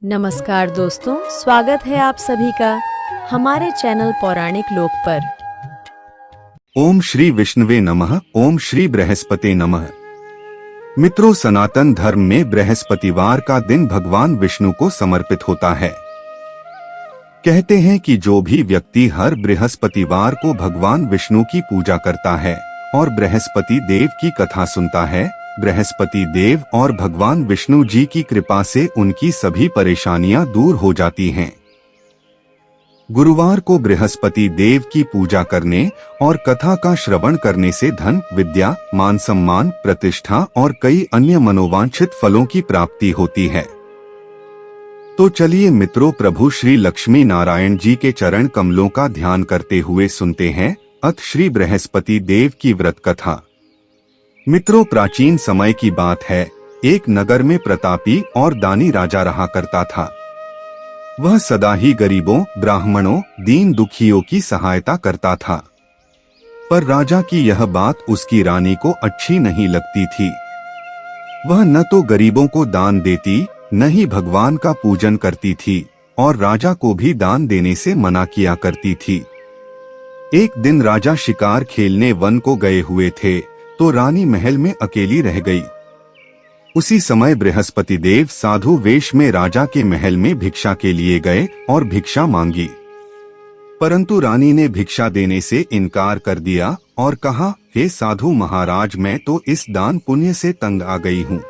नमस्कार दोस्तों, स्वागत है आप सभी का हमारे चैनल पौराणिक लोक पर। ओम श्री विष्णुवे नमः। ओम श्री बृहस्पते नमः। मित्रों, सनातन धर्म में बृहस्पतिवार का दिन भगवान विष्णु को समर्पित होता है। कहते हैं कि जो भी व्यक्ति हर बृहस्पतिवार को भगवान विष्णु की पूजा करता है और बृहस्पति देव की कथा सुनता है, बृहस्पति देव और भगवान विष्णु जी की कृपा से उनकी सभी परेशानियां दूर हो जाती हैं। गुरुवार को बृहस्पति देव की पूजा करने और कथा का श्रवण करने से धन, विद्या, मान सम्मान, प्रतिष्ठा और कई अन्य मनोवांछित फलों की प्राप्ति होती है। तो चलिए मित्रों, प्रभु श्री लक्ष्मी नारायण जी के चरण कमलों का ध्यान करते हुए सुनते हैं अथ श्री बृहस्पति देव की व्रत कथा। मित्रों, प्राचीन समय की बात है। एक नगर में प्रतापी और दानी राजा रहा करता था। वह सदा ही गरीबों, ब्राह्मणों, दीन दुखियों की सहायता करता था। पर राजा की यह बात उसकी रानी को अच्छी नहीं लगती थी। वह न तो गरीबों को दान देती, न ही भगवान का पूजन करती थी और राजा को भी दान देने से मना किया करती थी। एक दिन राजा शिकार खेलने वन को गए हुए थे तो रानी महल में अकेली रह गई। उसी समय बृहस्पति देव साधु वेश में राजा के महल में भिक्षा के लिए गए और भिक्षा मांगी। परंतु रानी ने भिक्षा देने से इनकार कर दिया और कहा, हे साधु महाराज, मैं तो इस दान पुण्य से तंग आ गई हूँ।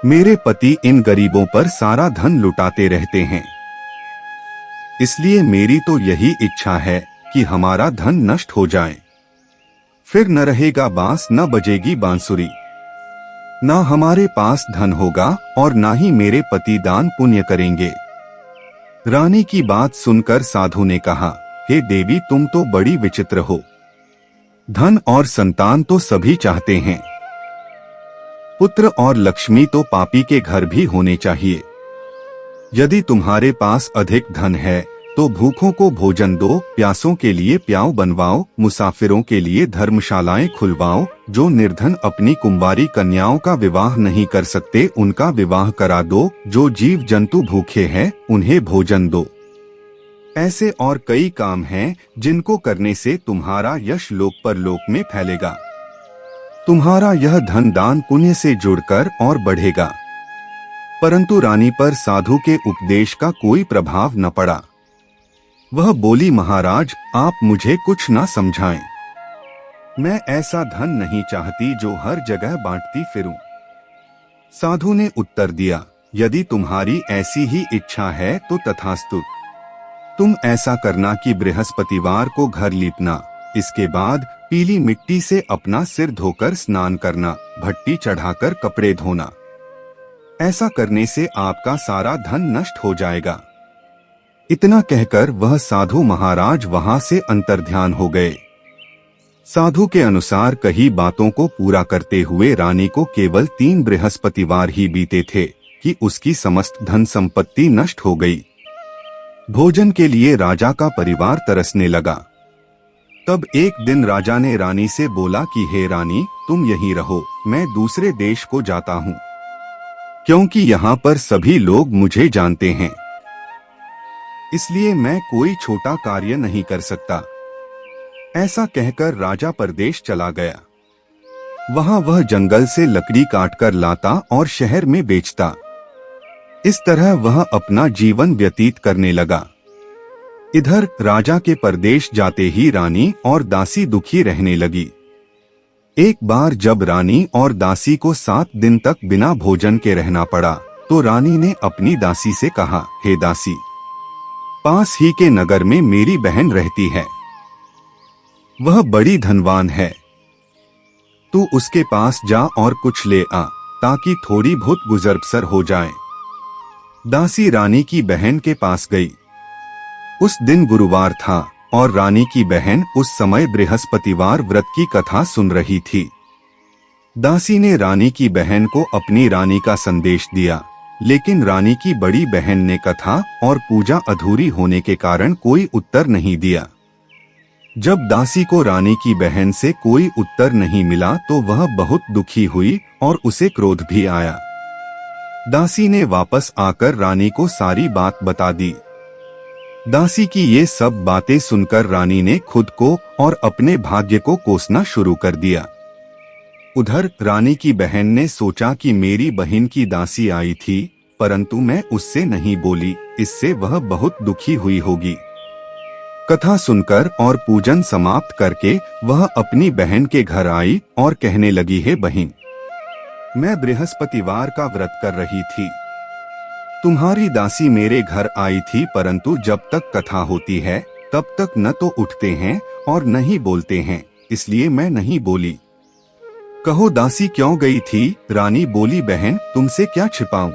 मेरे पति इन गरीबों पर सारा धन लुटाते रहते हैं, इसलिए मेरी तो यही इच्छा है कि हमारा धन नष्ट हो जाए। फिर न रहेगा बांस, न बजेगी बांसुरी, ना हमारे पास धन होगा और ना ही मेरे पति दान पुण्य करेंगे। रानी की बात सुनकर साधु ने कहा, हे देवी, तुम तो बड़ी विचित्र हो। धन और संतान तो सभी चाहते हैं, पुत्र और लक्ष्मी तो पापी के घर भी होने चाहिए। यदि तुम्हारे पास अधिक धन है तो भूखों को भोजन दो, प्यासों के लिए प्याऊ बनवाओ, मुसाफिरों के लिए धर्मशालाएं खुलवाओ, जो निर्धन अपनी कुंवारी कन्याओं का विवाह नहीं कर सकते उनका विवाह करा दो, जो जीव जंतु भूखे हैं उन्हें भोजन दो। ऐसे और कई काम हैं जिनको करने से तुम्हारा यश लोक परलोक में फैलेगा। तुम्हारा यह धन दान पुण्य से जुड़कर और बढ़ेगा। परंतु रानी पर साधु के उपदेश का कोई प्रभाव न पड़ा। वह बोली, महाराज, आप मुझे कुछ न समझाएं। मैं ऐसा धन नहीं चाहती जो हर जगह बांटती फिरूं। साधु ने उत्तर दिया, यदि तुम्हारी ऐसी ही इच्छा है तो तथास्तु। तुम ऐसा करना कि बृहस्पतिवार को घर लीपना, इसके बाद पीली मिट्टी से अपना सिर धोकर स्नान करना, भट्टी चढ़ाकर कपड़े धोना। ऐसा करने से आपका सारा धन नष्ट हो जाएगा। इतना कहकर वह साधु महाराज वहां से अंतर्ध्यान हो गए। साधु के अनुसार कही बातों को पूरा करते हुए रानी को केवल 3 बृहस्पतिवार ही बीते थे कि उसकी समस्त धन संपत्ति नष्ट हो गई। भोजन के लिए राजा का परिवार तरसने लगा। तब एक दिन राजा ने रानी से बोला कि हे रानी, तुम यहीं रहो, मैं दूसरे देश को जाता हूँ, क्योंकि यहाँ पर सभी लोग मुझे जानते हैं, इसलिए मैं कोई छोटा कार्य नहीं कर सकता। ऐसा कहकर राजा परदेश चला गया। वहां वह जंगल से लकड़ी काटकर लाता और शहर में बेचता। इस तरह वह अपना जीवन व्यतीत करने लगा। इधर राजा के परदेश जाते ही रानी और दासी दुखी रहने लगी। एक बार जब रानी और दासी को 7 दिन तक बिना भोजन के रहना पड़ा तो रानी ने अपनी दासी से कहा, हे दासी, पास ही के नगर में मेरी बहन रहती है, वह बड़ी धनवान है। तू उसके पास जा और कुछ ले आ, ताकि थोड़ी बहुत गुजर बसर हो जाए। दासी रानी की बहन के पास गई। उस दिन गुरुवार था और रानी की बहन उस समय बृहस्पतिवार व्रत की कथा सुन रही थी। दासी ने रानी की बहन को अपनी रानी का संदेश दिया, लेकिन रानी की बड़ी बहन ने कथा और पूजा अधूरी होने के कारण कोई उत्तर नहीं दिया। जब दासी को रानी की बहन से कोई उत्तर नहीं मिला तो वह बहुत दुखी हुई और उसे क्रोध भी आया। दासी ने वापस आकर रानी को सारी बात बता दी। दासी की ये सब बातें सुनकर रानी ने खुद को और अपने भाग्य को कोसना शुरू कर दिया। उधर रानी की बहन ने सोचा कि मेरी बहन की दासी आई थी, परंतु मैं उससे नहीं बोली, इससे वह बहुत दुखी हुई होगी। कथा सुनकर और पूजन समाप्त करके वह अपनी बहन के घर आई और कहने लगी, हे बहन, मैं बृहस्पतिवार का व्रत कर रही थी। तुम्हारी दासी मेरे घर आई थी, परंतु जब तक कथा होती है तब तक न तो उठते हैं और न ही बोलते हैं, इसलिए मैं नहीं बोली। कहो दासी क्यों गई थी? रानी बोली, बहन तुमसे क्या छिपाऊं,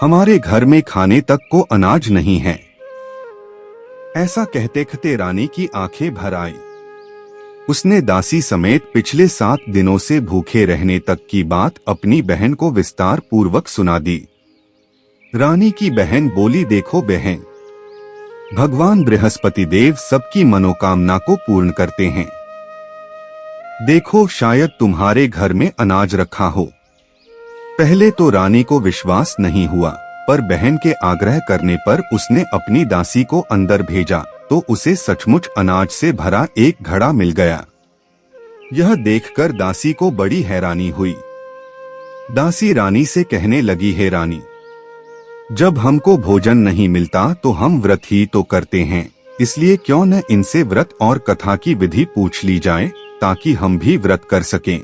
हमारे घर में खाने तक को अनाज नहीं है। ऐसा कहते कहते रानी की आंखें भर आई। उसने दासी समेत पिछले 7 दिनों से भूखे रहने तक की बात अपनी बहन को विस्तार पूर्वक सुना दी। रानी की बहन बोली, देखो बहन, भगवान बृहस्पति देव सबकी मनोकामना को पूर्ण करते हैं। देखो शायद तुम्हारे घर में अनाज रखा हो। पहले तो रानी को विश्वास नहीं हुआ, पर बहन के आग्रह करने पर उसने अपनी दासी को अंदर भेजा तो उसे सचमुच अनाज से भरा एक घड़ा मिल गया। यह देखकर दासी को बड़ी हैरानी हुई। दासी रानी से कहने लगी, हे रानी, जब हमको भोजन नहीं मिलता तो हम व्रत ही तो करते हैं, इसलिए क्यों न इनसे व्रत और कथा की विधि पूछ ली जाए ताकि हम भी व्रत कर सकें।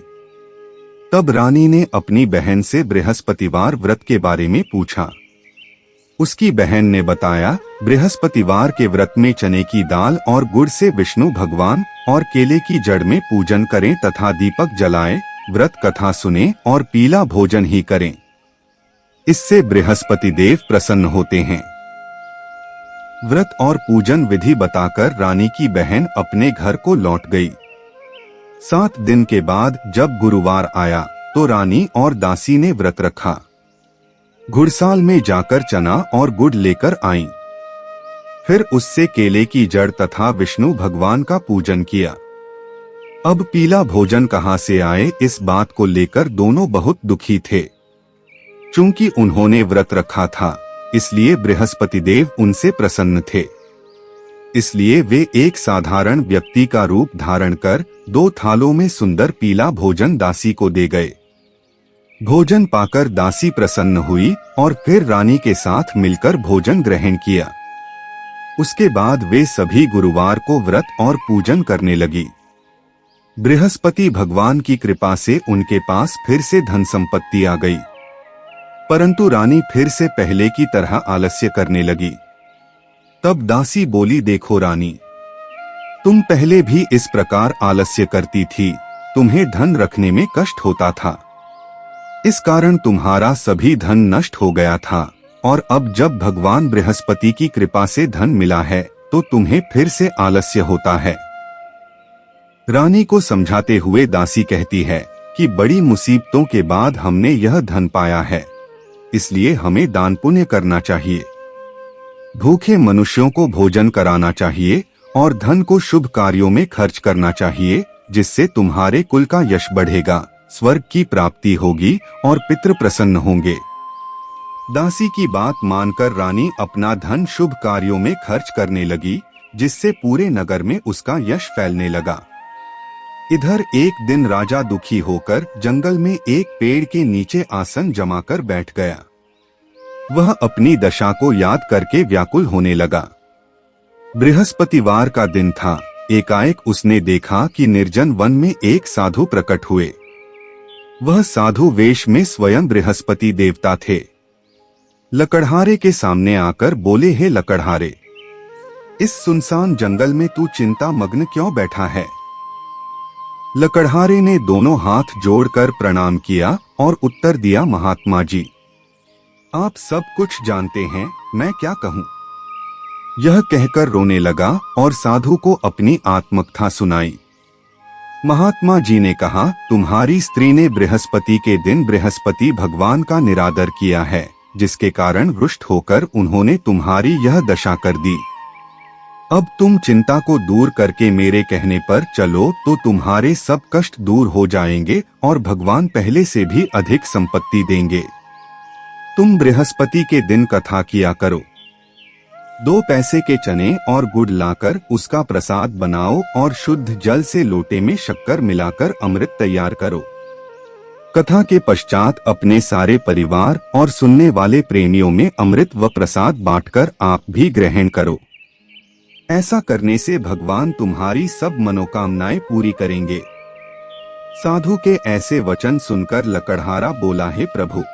तब रानी ने अपनी बहन से बृहस्पतिवार व्रत के बारे में पूछा। उसकी बहन ने बताया, बृहस्पतिवार के व्रत में चने की दाल और गुड़ से विष्णु भगवान और केले की जड़ में पूजन करें तथा दीपक जलाएं, व्रत कथा सुने और पीला भोजन ही करें। इससे बृहस्पति देव प्रसन्न होते हैं। व्रत और पूजन विधि बताकर रानी की बहन अपने घर को लौट गई। 7 दिन के बाद जब गुरुवार आया तो रानी और दासी ने व्रत रखा। घुड़साल में जाकर चना और गुड़ लेकर आईं। फिर उससे केले की जड़ तथा विष्णु भगवान का पूजन किया। अब पीला भोजन कहाँ से आए, इस बात को लेकर दोनों बहुत दुखी थे। चूंकि उन्होंने व्रत रखा था, इसलिए बृहस्पति देव उनसे प्रसन्न थे। इसलिए वे एक साधारण व्यक्ति का रूप धारण कर 2 थालों में सुंदर पीला भोजन दासी को दे गए। भोजन पाकर दासी प्रसन्न हुई और फिर रानी के साथ मिलकर भोजन ग्रहण किया। उसके बाद वे सभी गुरुवार को व्रत और पूजन करने लगी। बृहस्पति भगवान की कृपा से उनके पास फिर से धन संपत्ति आ गई, परंतु रानी फिर से पहले की तरह आलस्य करने लगी। तब दासी बोली, देखो रानी, तुम पहले भी इस प्रकार आलस्य करती थी, तुम्हें धन रखने में कष्ट होता था, इस कारण तुम्हारा सभी धन नष्ट हो गया था, और अब जब भगवान बृहस्पति की कृपा से धन मिला है तो तुम्हें फिर से आलस्य होता है। रानी को समझाते हुए दासी कहती है कि बड़ी मुसीबतों के बाद हमने यह धन पाया है, इसलिए हमें दान पुण्य करना चाहिए, भूखे मनुष्यों को भोजन कराना चाहिए और धन को शुभ कार्यों में खर्च करना चाहिए, जिससे तुम्हारे कुल का यश बढ़ेगा, स्वर्ग की प्राप्ति होगी और पितृ प्रसन्न होंगे। दासी की बात मानकर रानी अपना धन शुभ कार्यों में खर्च करने लगी, जिससे पूरे नगर में उसका यश फैलने लगा। इधर एक दिन राजा दुखी होकर जंगल में एक पेड़ के नीचे आसन जमाकर बैठ गया। वह अपनी दशा को याद करके व्याकुल होने लगा। बृहस्पतिवार का दिन था। एकाएक उसने देखा कि निर्जन वन में एक साधु प्रकट हुए। वह साधु वेश में स्वयं बृहस्पति देवता थे। लकड़हारे के सामने आकर बोले, हे लकड़हारे, इस सुनसान जंगल में तू चिंता मग्न क्यों बैठा है? लकड़हारे ने दोनों हाथ जोड़कर प्रणाम किया और उत्तर दिया, महात्मा जी, आप सब कुछ जानते हैं, मैं क्या कहूँ। यह कहकर रोने लगा और साधु को अपनी आत्मकथा सुनाई। महात्मा जी ने कहा, तुम्हारी स्त्री ने बृहस्पति के दिन बृहस्पति भगवान का निरादर किया है, जिसके कारण रुष्ट होकर उन्होंने तुम्हारी यह दशा कर दी। अब तुम चिंता को दूर करके मेरे कहने पर चलो तो तुम्हारे सब कष्ट दूर हो जाएंगे और भगवान पहले से भी अधिक संपत्ति देंगे। तुम बृहस्पति के दिन कथा किया करो। 2 पैसे के चने और गुड़ लाकर उसका प्रसाद बनाओ और शुद्ध जल से लोटे में शक्कर मिलाकर अमृत तैयार करो। कथा के पश्चात अपने सारे परिवार और सुनने वाले प्रेमियों में अमृत व प्रसाद बांटकर आप भी ग्रहण करो। ऐसा करने से भगवान तुम्हारी सब मनोकामनाएं पूरी करेंगे। साधु के ऐसे वचन सुनकर लकड़हारा बोला, हे प्रभु,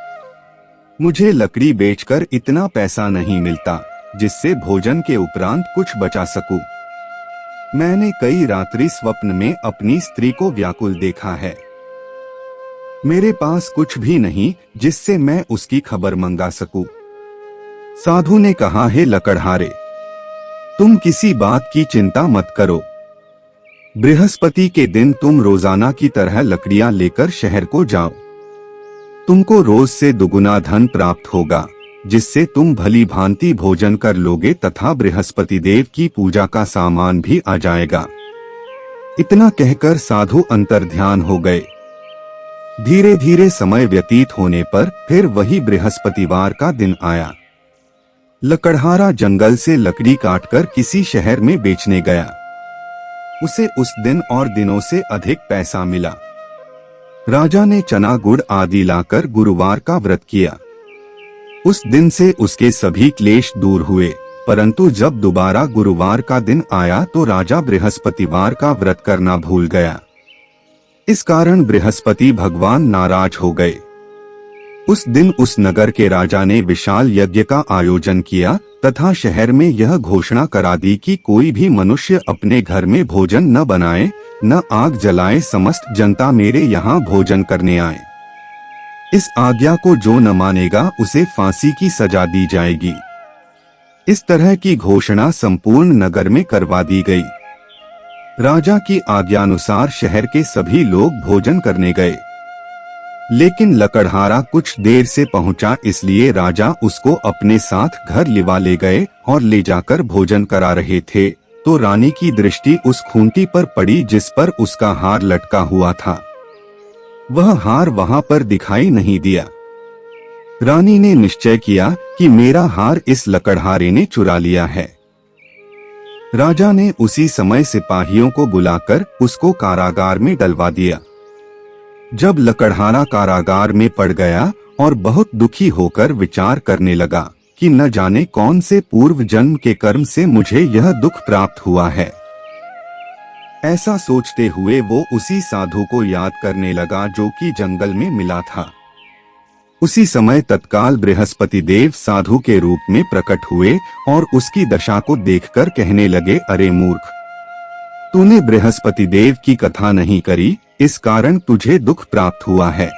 मुझे लकड़ी बेचकर इतना पैसा नहीं मिलता जिससे भोजन के उपरांत कुछ बचा सकूं। मैंने कई रात्रि स्वप्न में अपनी स्त्री को व्याकुल देखा है। मेरे पास कुछ भी नहीं जिससे मैं उसकी खबर मंगा सकूं। साधु ने कहा, हे लकड़हारे, तुम किसी बात की चिंता मत करो। बृहस्पति के दिन तुम रोजाना की तरह लकड़ियां लेकर शहर को जाओ। तुमको रोज से दुगुना धन प्राप्त होगा, जिससे तुम भली भांति भोजन कर लोगे तथा बृहस्पति देव की पूजा का सामान भी आ जाएगा। इतना कहकर साधु अंतर्ध्यान हो गए। धीरे धीरे समय व्यतीत होने पर फिर वही बृहस्पतिवार का दिन आया। लकड़हारा जंगल से लकड़ी काटकर किसी शहर में बेचने गया। उसे उस दिन और दिनों से अधिक पैसा मिला। राजा ने चना गुड़ आदि लाकर गुरुवार का व्रत किया। उस दिन से उसके सभी क्लेश दूर हुए, परंतु जब दोबारा गुरुवार का दिन आया तो राजा बृहस्पतिवार का व्रत करना भूल गया। इस कारण बृहस्पति भगवान नाराज हो गए। उस दिन उस नगर के राजा ने विशाल यज्ञ का आयोजन किया तथा शहर में यह घोषणा करा दी कि कोई भी मनुष्य अपने घर में भोजन न बनाए, न आग जलाए, समस्त जनता मेरे यहाँ भोजन करने आए। इस आज्ञा को जो न मानेगा उसे फांसी की सजा दी जाएगी। इस तरह की घोषणा संपूर्ण नगर में करवा दी गई। राजा की आज्ञानुसार शहर के सभी लोग भोजन करने गए, लेकिन लकड़हारा कुछ देर से पहुंचा, इसलिए राजा उसको अपने साथ घर लिवा ले गए और ले जाकर भोजन करा रहे थे तो रानी की दृष्टि उस खूंटी पर पड़ी जिस पर उसका हार लटका हुआ था। वह हार वहां पर दिखाई नहीं दिया। रानी ने निश्चय किया कि मेरा हार इस लकड़हारे ने चुरा लिया है। राजा ने उसी समय सिपाहियों को बुलाकर उसको कारागार में डलवा दिया। जब लकड़हारा कारागार में पड़ गया और बहुत दुखी होकर विचार करने लगा कि न जाने कौन से पूर्व जन्म के कर्म से मुझे यह दुख प्राप्त हुआ है। ऐसा सोचते हुए वो उसी साधु को याद करने लगा जो कि जंगल में मिला था। उसी समय तत्काल बृहस्पति देव साधु के रूप में प्रकट हुए और उसकी दशा को देखकर कहने लगे, अरे मूर्ख, तूने बृहस्पति देव की कथा नहीं करी, इस कारण तुझे दुख प्राप्त हुआ है।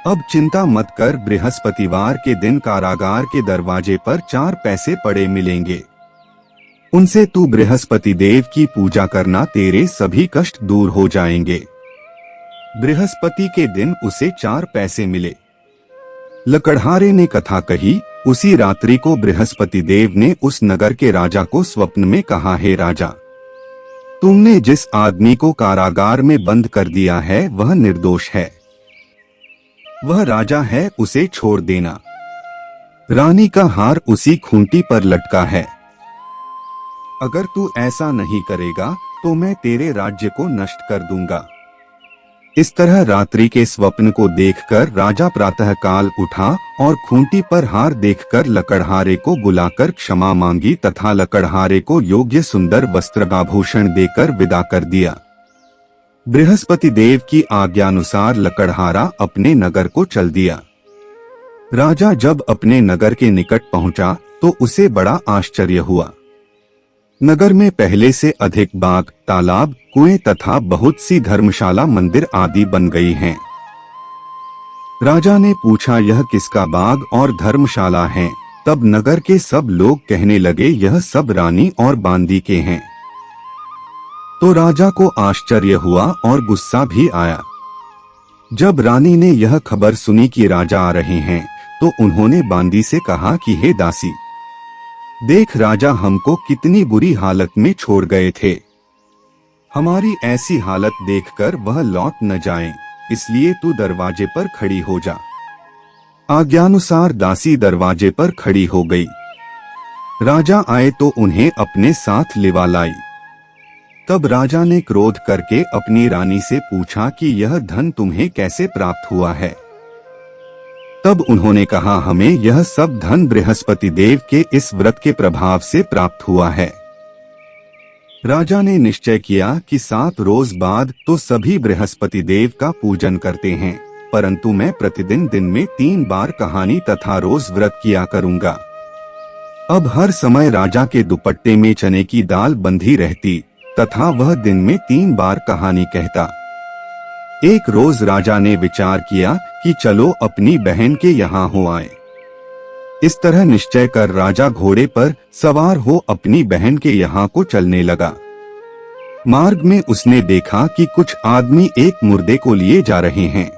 अब चिंता मत कर, बृहस्पतिवार के दिन कारागार के दरवाजे पर 4 पैसे पड़े मिलेंगे। उनसे तू बृहस्पति देव की पूजा करना, तेरे सभी कष्ट दूर हो जाएंगे। बृहस्पति के दिन उसे 4 पैसे मिले। लकड़हारे ने कथा कही। उसी रात्रि को बृहस्पति देव ने उस नगर के राजा को स्वप्न में कहा, हे राजा, तुमने जिस आदमी को कारागार में बंद कर दिया है वह निर्दोष है। वह राजा है, उसे छोड़ देना। रानी का हार उसी खूंटी पर लटका है। अगर तू ऐसा नहीं करेगा तो मैं तेरे राज्य को नष्ट कर दूंगा। इस तरह रात्रि के स्वप्न को देखकर राजा प्रातःकाल उठा और खूंटी पर हार देखकर लकड़हारे को बुलाकर क्षमा मांगी तथा लकड़हारे को योग्य सुंदर वस्त्र आभूषण देकर विदा कर दिया। बृहस्पति देव की आज्ञानुसार लकड़हारा अपने नगर को चल दिया। राजा जब अपने नगर के निकट पहुंचा तो उसे बड़ा आश्चर्य हुआ। नगर में पहले से अधिक बाग, तालाब, कुएं तथा बहुत सी धर्मशाला, मंदिर आदि बन गई हैं। राजा ने पूछा, यह किसका बाग और धर्मशाला है? तब नगर के सब लोग कहने लगे, यह सब रानी और बांदी के हैं। तो राजा को आश्चर्य हुआ और गुस्सा भी आया। जब रानी ने यह खबर सुनी कि राजा आ रहे हैं तो उन्होंने बांदी से कहा कि हे दासी, देख राजा हमको कितनी बुरी हालत में छोड़ गए थे। हमारी ऐसी हालत देखकर वह लौट न जाएं, इसलिए तू दरवाजे पर खड़ी हो जा। आज्ञानुसार दासी दरवाजे पर खड़ी हो गई। राजा आए तो उन्हें अपने साथ लिवा लाई। तब राजा ने क्रोध करके अपनी रानी से पूछा कि यह धन तुम्हें कैसे प्राप्त हुआ है। तब उन्होंने कहा, हमें यह सब धन बृहस्पति देव के इस व्रत के प्रभाव से प्राप्त हुआ है। राजा ने निश्चय किया कि 7 रोज बाद तो सभी बृहस्पति देव का पूजन करते हैं, परंतु मैं प्रतिदिन दिन में 3 बार कहानी तथा रोज व्रत किया करूंगा। अब हर समय राजा के दुपट्टे में चने की दाल बंधी रहती तथा वह दिन में 3 बार कहानी कहता। एक रोज राजा ने विचार किया कि चलो अपनी बहन के यहाँ हो आए। इस तरह निश्चय कर राजा घोड़े पर सवार हो अपनी बहन के यहाँ को चलने लगा। मार्ग में उसने देखा कि कुछ आदमी एक मुर्दे को लिए जा रहे हैं।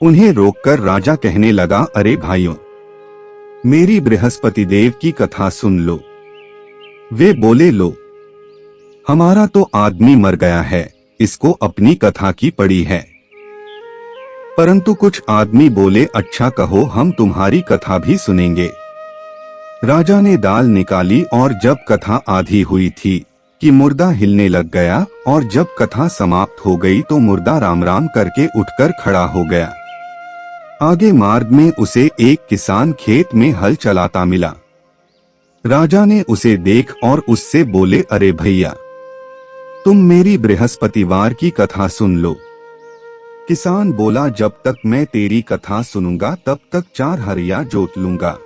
उन्हें रोककर राजा कहने लगा, अरे भाइयों, मेरी बृहस्पति देव की कथा सुन लो। वे बोले, लो, हमारा तो आदमी मर गया है, इसको अपनी कथा की पड़ी है। परंतु कुछ आदमी बोले, अच्छा कहो, हम तुम्हारी कथा भी सुनेंगे। राजा ने दाल निकाली और जब कथा आधी हुई थी कि मुर्दा हिलने लग गया, और जब कथा समाप्त हो गई तो मुर्दा राम राम करके उठकर खड़ा हो गया। आगे मार्ग में उसे एक किसान खेत में हल चलाता मिला। राजा ने उसे देख और उससे बोले, अरे भैया, तुम मेरी बृहस्पतिवार की कथा सुन लो। किसान बोला, जब तक मैं तेरी कथा सुनूंगा तब तक 4 हरिया जोत लूंगा।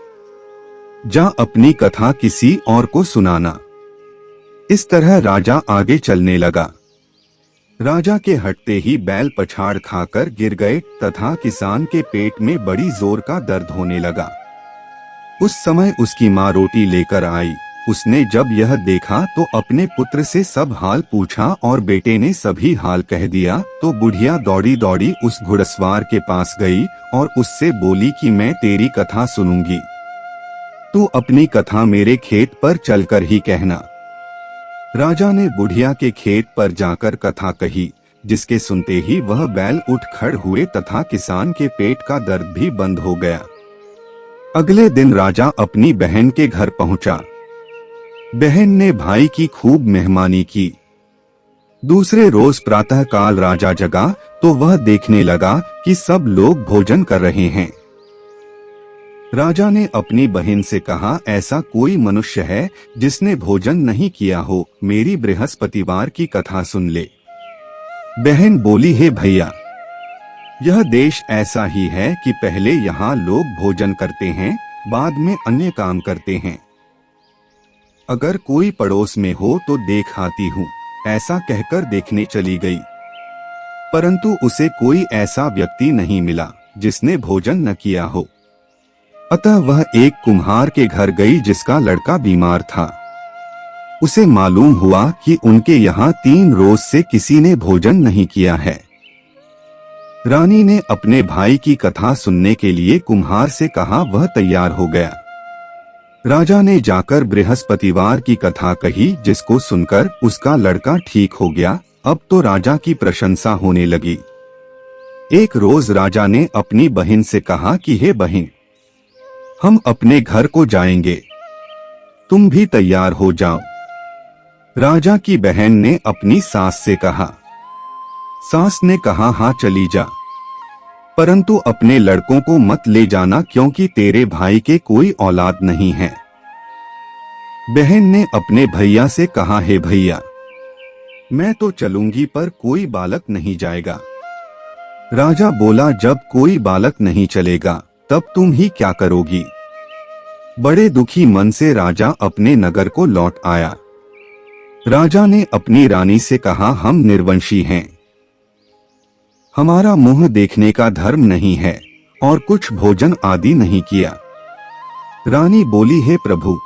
जा अपनी कथा किसी और को सुनाना। इस तरह राजा आगे चलने लगा। राजा के हटते ही बैल पछाड़ खाकर गिर गए तथा किसान के पेट में बड़ी जोर का दर्द होने लगा। उस समय उसकी माँ रोटी लेकर आई। उसने जब यह देखा तो अपने पुत्र से सब हाल पूछा और बेटे ने सभी हाल कह दिया। तो बुढ़िया दौड़ी दौड़ी उस घुड़सवार के पास गई और उससे बोली कि मैं तेरी कथा सुनूंगी, तू अपनी कथा मेरे खेत पर चलकर ही कहना। राजा ने बुढ़िया के खेत पर जाकर कथा कही, जिसके सुनते ही वह बैल उठ खड़ हुए तथा किसान के पेट का दर्द भी बंद हो गया। अगले दिन राजा अपनी बहन के घर पहुंचा। बहन ने भाई की खूब मेहमानी की। दूसरे रोज प्रातः काल राजा जगा तो वह देखने लगा कि सब लोग भोजन कर रहे हैं। राजा ने अपनी बहन से कहा, ऐसा कोई मनुष्य है जिसने भोजन नहीं किया हो, मेरी बृहस्पतिवार की कथा सुन ले। बहन बोली, हे भैया, यह देश ऐसा ही है कि पहले यहाँ लोग भोजन करते हैं, बाद में अन्य काम करते हैं। अगर कोई पड़ोस में हो तो देख आती हूँ। ऐसा कहकर देखने चली गई, परंतु उसे कोई ऐसा व्यक्ति नहीं मिला जिसने भोजन न किया हो। अतः वह एक कुम्हार के घर गई जिसका लड़का बीमार था। उसे मालूम हुआ कि उनके यहाँ 3 रोज से किसी ने भोजन नहीं किया है। रानी ने अपने भाई की कथा सुनने के लिए कुम्हार से कहा, वह तैयार हो गया। राजा ने जाकर बृहस्पतिवार की कथा कही, जिसको सुनकर उसका लड़का ठीक हो गया। अब तो राजा की प्रशंसा होने लगी। एक रोज राजा ने अपनी बहन से कहा कि हे बहन, हम अपने घर को जाएंगे, तुम भी तैयार हो जाओ। राजा की बहन ने अपनी सास से कहा। सास ने कहा, हाँ चली जा, परंतु अपने लड़कों को मत ले जाना क्योंकि तेरे भाई के कोई औलाद नहीं है। बहन ने अपने भैया से कहा, हे भैया, मैं तो चलूंगी पर कोई बालक नहीं जाएगा। राजा बोला, जब कोई बालक नहीं चलेगा तब तुम ही क्या करोगी। बड़े दुखी मन से राजा अपने नगर को लौट आया। राजा ने अपनी रानी से कहा, हम निर्वंशी हैं, हमारा मुंह देखने का धर्म नहीं है और कुछ भोजन आदि नहीं किया। रानी बोली, हे प्रभु,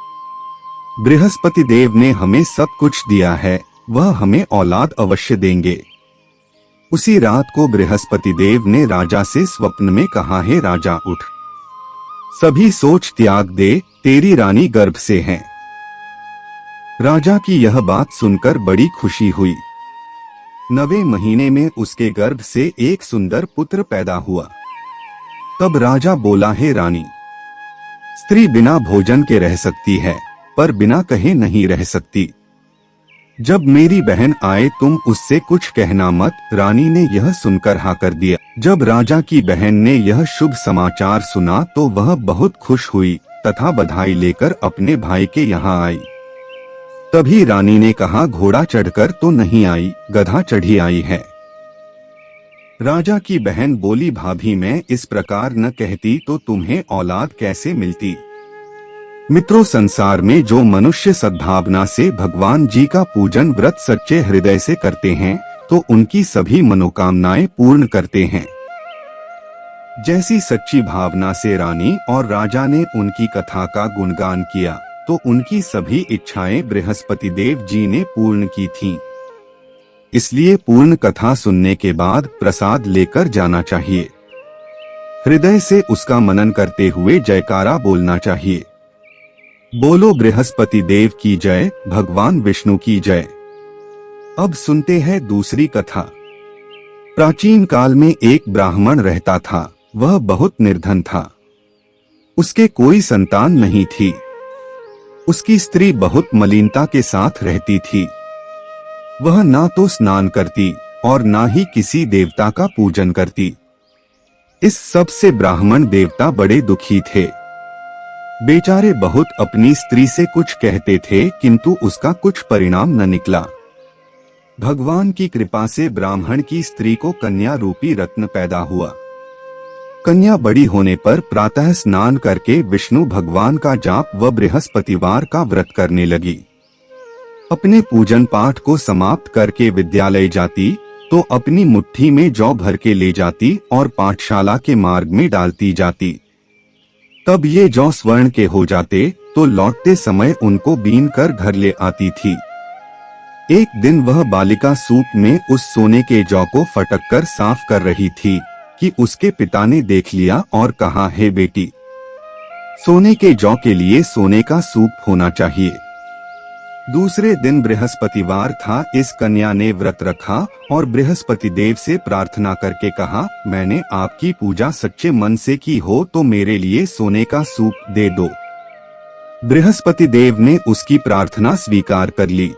बृहस्पति देव ने हमें सब कुछ दिया है, वह हमें औलाद अवश्य देंगे। उसी रात को बृहस्पति देव ने राजा से स्वप्न में कहा, हे राजा उठ, सभी सोच त्याग दे, तेरी रानी गर्भ से है। राजा की यह बात सुनकर बड़ी खुशी हुई। 9वें महीने में उसके गर्भ से एक सुंदर पुत्र पैदा हुआ। तब राजा बोला, हे रानी, स्त्री बिना भोजन के रह सकती है, पर बिना कहे नहीं रह सकती। जब मेरी बहन आए तुम उससे कुछ कहना मत। रानी ने यह सुनकर हाँ कर दिया। जब राजा की बहन ने यह शुभ समाचार सुना तो वह बहुत खुश हुई तथा बधाई लेकर अपने भाई के यहाँ आई। तभी रानी ने कहा, घोड़ा चढ़कर तो नहीं आई, गधा चढ़ी आई है। राजा की बहन बोली, भाभी मैं इस प्रकार न कहती तो तुम्हें औलाद कैसे मिलती। मित्रों, संसार में जो मनुष्य सद्भावना से भगवान जी का पूजन व्रत सच्चे हृदय से करते हैं तो उनकी सभी मनोकामनाएं पूर्ण करते हैं। जैसी सच्ची भावना से रानी और राजा ने उनकी कथा का गुणगान किया तो उनकी सभी इच्छाएं बृहस्पति देव जी ने पूर्ण की थीं। इसलिए पूर्ण कथा सुनने के बाद प्रसाद लेकर जाना चाहिए। हृदय से उसका मनन करते हुए जयकारा बोलना चाहिए। बोलो बृहस्पति देव की जय, भगवान विष्णु की जय। अब सुनते हैं दूसरी कथा। प्राचीन काल में एक ब्राह्मण रहता था। वह बहुत निर्धन था। उसके कोई संतान नहीं थी। उसकी स्त्री बहुत मलिनता के साथ रहती थी। वह ना तो स्नान करती और ना ही किसी देवता का पूजन करती। इस सब से ब्राह्मण देवता बड़े दुखी थे। बेचारे बहुत अपनी स्त्री से कुछ कहते थे किंतु उसका कुछ परिणाम न निकला। भगवान की कृपा से ब्राह्मण की स्त्री को कन्या रूपी रत्न पैदा हुआ। कन्या बड़ी होने पर प्रातः स्नान करके विष्णु भगवान का जाप व बृहस्पतिवार का व्रत करने लगी। अपने पूजन पाठ को समाप्त करके विद्यालय जाती तो अपनी मुट्ठी में जौ भर के ले जाती और पाठशाला के मार्ग में डालती जाती। तब ये जौ स्वर्ण के हो जाते तो लौटते समय उनको बीन कर घर ले आती थी। एक दिन वह बालिका सूप में उस सोने के जौ को फटक कर साफ कर रही थी कि उसके पिता ने देख लिया और कहा, हे बेटी, सोने के जौ के लिए सोने का सूप होना चाहिए। दूसरे दिन बृहस्पतिवार था। इस कन्या ने व्रत रखा और बृहस्पति देव से प्रार्थना करके कहा, मैंने आपकी पूजा सच्चे मन से की हो तो मेरे लिए सोने का सूप दे दो। बृहस्पति देव ने उसकी प्रार्थना स्वीकार कर ली।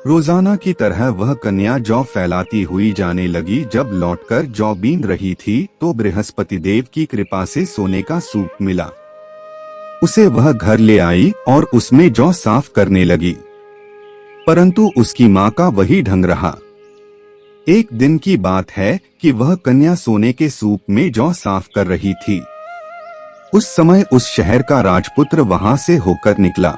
रोजाना की तरह वह कन्या जौ फैलाती हुई जाने लगी। जब लौटकर जौ बीन रही थी तो बृहस्पति देव की कृपा से सोने का सूप मिला। उसे वह घर ले आई और उसमें जौ साफ करने लगी, परंतु उसकी माँ का वही ढंग रहा। एक दिन की बात है कि वह कन्या सोने के सूप में जौ साफ कर रही थी। उस समय उस शहर का राजपुत्र वहां से होकर निकला।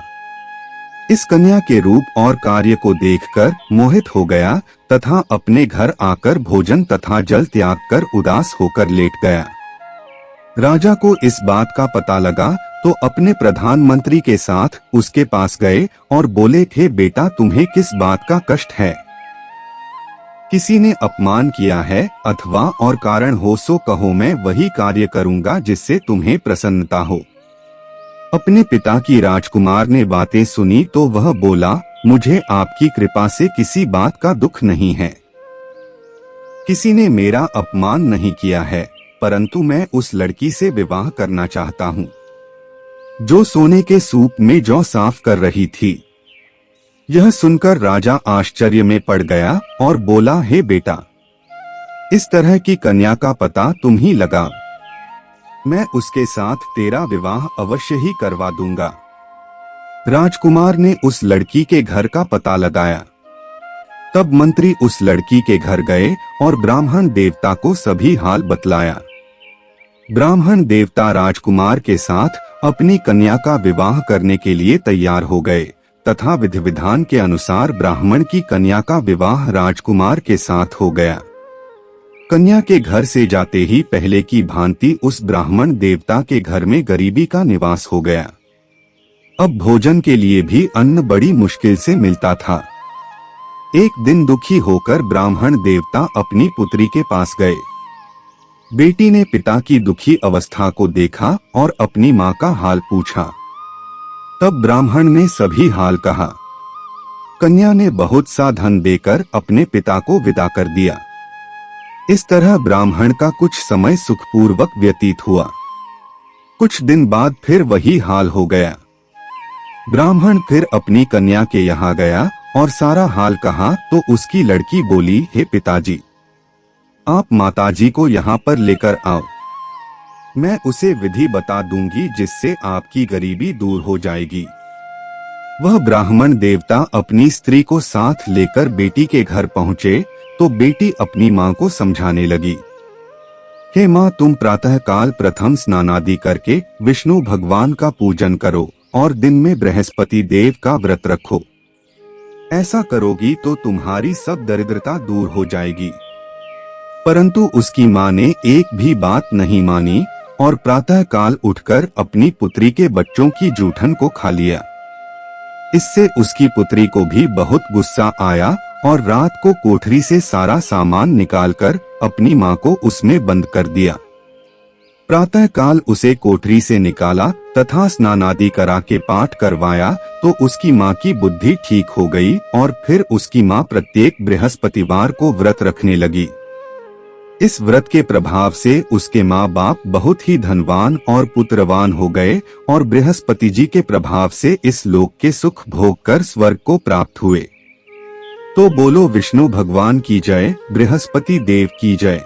इस कन्या के रूप और कार्य को देखकर मोहित हो गया तथा अपने घर आकर भोजन तथा जल त्याग कर उदास होकर लेट गया। राजा को इस बात का पता लगा तो अपने प्रधानमंत्री के साथ उसके पास गए और बोले, हे बेटा, तुम्हें किस बात का कष्ट है? किसी ने अपमान किया है अथवा और कारण हो सो कहो, मैं वही कार्य करूंगा जिससे तुम्हें प्रसन्नता हो। अपने पिता की राजकुमार ने बातें सुनी तो वह बोला, मुझे आपकी कृपा से किसी बात का दुख नहीं है। किसी ने मेरा अपमान नहीं किया है, परंतु मैं उस लड़की से विवाह करना चाहता हूँ जो सोने के सूप में जौ साफ कर रही थी। यह सुनकर राजा आश्चर्य में पड़ गया और बोला, हे बेटा, इस तरह की कन्या का पता तुम ही लगा। मैं उसके साथ तेरा विवाह अवश्य ही करवा दूंगा। राजकुमार ने उस लड़की के घर का पता लगाया। तब मंत्री उस लड़की के घर गए और ब्राह्मण देवता को सभी हाल बतलाया। ब्राह्मण देवता राजकुमार के साथ अपनी कन्या का विवाह करने के लिए तैयार हो गए तथा विधि विधान के अनुसार ब्राह्मण की कन्या का विवाह राजकुमार के साथ हो गया। कन्या के घर से जाते ही पहले की भांति उस ब्राह्मण देवता के घर में गरीबी का निवास हो गया। अब भोजन के लिए भी अन्न बड़ी मुश्किल से मिलता था। एक दिन दुखी होकर ब्राह्मण देवता अपनी पुत्री के पास गए। बेटी ने पिता की दुखी अवस्था को देखा और अपनी माँ का हाल पूछा। तब ब्राह्मण ने सभी हाल कहा। कन्या ने बहुत सा धन देकर अपने पिता को विदा कर दिया। इस तरह ब्राह्मण का कुछ समय सुखपूर्वक व्यतीत हुआ। कुछ दिन बाद फिर वही हाल हो गया। ब्राह्मण फिर अपनी कन्या के यहाँ गया और सारा हाल कहा तो उसकी लड़की बोली, हे पिताजी, आप माताजी को यहाँ पर लेकर आओ, मैं उसे विधि बता दूंगी जिससे आपकी गरीबी दूर हो जाएगी। वह ब्राह्मण देवता अपनी स्त्री को साथ लेकर बेटी के घर पहुँचे तो बेटी अपनी माँ को समझाने लगी, हे माँ, तुम प्रातः काल प्रथम स्नानादि करके विष्णु भगवान का पूजन करो और दिन में बृहस्पति देव का व्रत रखो। ऐसा करोगी तो तुम्हारी सब दरिद्रता दूर हो जाएगी। परंतु उसकी माँ ने एक भी बात नहीं मानी और प्रातः काल उठकर अपनी पुत्री के बच्चों की जूठन को खा लिया। इससे उसकी पुत्री को भी बहुत गुस्सा आया और रात को कोठरी से सारा सामान निकालकर अपनी माँ को उसमें बंद कर दिया। प्रातः काल उसे कोठरी से निकाला तथा स्नानादि करा के पाठ करवाया तो उसकी माँ की बुद्धि ठीक हो गई और फिर उसकी माँ प्रत्येक बृहस्पतिवार को व्रत रखने लगी। इस व्रत के प्रभाव से उसके माँ बाप बहुत ही धनवान और पुत्रवान हो गए और बृहस्पति जी के प्रभाव से इस लोक के सुख भोग कर स्वर्ग को प्राप्त हुए। तो बोलो विष्णु भगवान की जय, बृहस्पति देव की जय।